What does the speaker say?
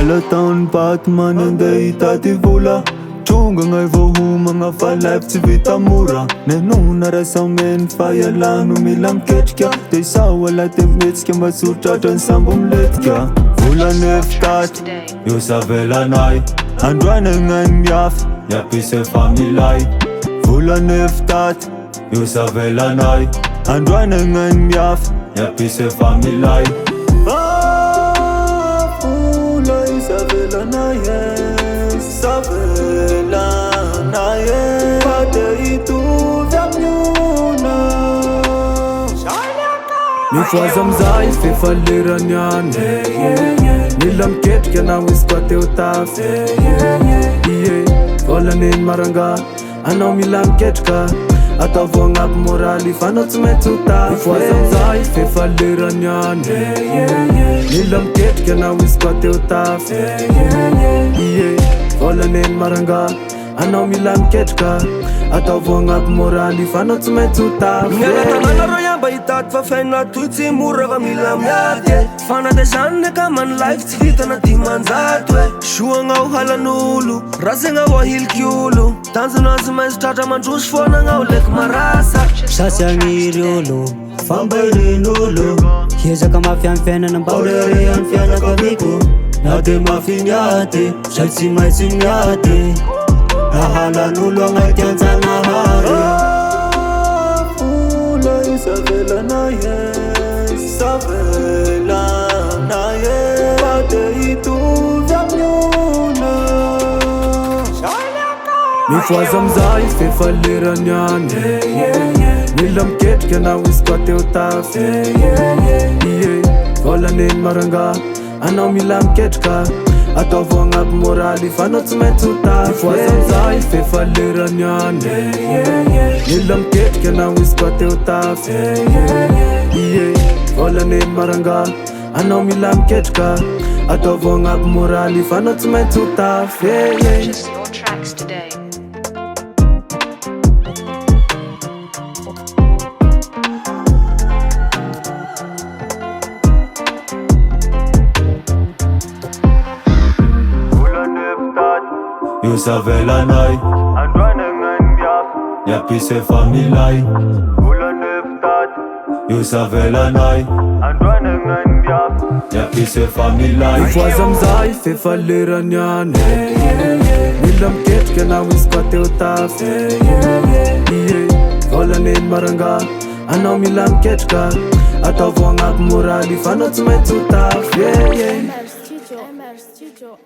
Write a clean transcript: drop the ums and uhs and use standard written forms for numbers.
Mbola taon paty manandeha hitady vola Tonga ngay voahomagna fa life tsy vita mora Nenona rasa meny fa ialano mila miketrika De sao alaty mihetsika mba sotratrany sambo miletika Volana efitaty io savelanay Androana gnany miafy miapise familay Volana efitaty io savelanay Androana gnany miafy miapise familay Vola isavelanay Savelanay Pate hitovy amin'ona Mifoaza amizay fefalerany any Mila miketrika na misy koa teo tafy Volaneny maranga Anao mila miketrika Ataovy agnaby moraly fa anao tsy maintsy ho tafy Mifoaza amizay fefalerany any Mila miketrika na misy koa teo tafy Volaneny maranga Anao mila miketrika Ataovy agnaby moraly fa anao tsy maintsy ho tafy Mialatanana rô iamba hitady fa fiaina toy tsy mora fa mila miady Fanandezanina ka man life tsy vita na dimanjato Soagnao halan'olo Rasegnao ahiliky olo Tanjona azy mainzy tratra mandroso foanagnao leky marasa Sasy agniry olo Fambahirin'olo Hiezaka mafy amin'ny fiainana mba horery amin'ny fianakaviko Na de mafy miady Zay tsy maintsy miady Nahalan'olo agnaty an-janahary Vola isavelanay Savelanay Pate hitovy amin'ona Mifoaza amizay fefalerany any Mila miketrika na misy koa teo tafy Volaneny maranga Anao mila miketrika Ataovy agnaby moraly fa anao tsy maintsy ho tafy Mifoaza amizay fefalerany any Mila miketrika na misy koa teo tafy Volaneny maranga Anao mila miketrika Ataovy agnaby moraly fa anao tsy maintsy ho tafy Purchase your tracks today. Io savelanay Androana gnany miafy miapise familay Volana efitaty io savelanay Androana gnany miafy miapise familay Mifoaza amizay fefalerany any Mila miketrika na misy koa teo tafy Volaneny maranga Anao mila miketrika Ataovy agnaby moraly fa anao tsy maintsy ho tafy MR Studio.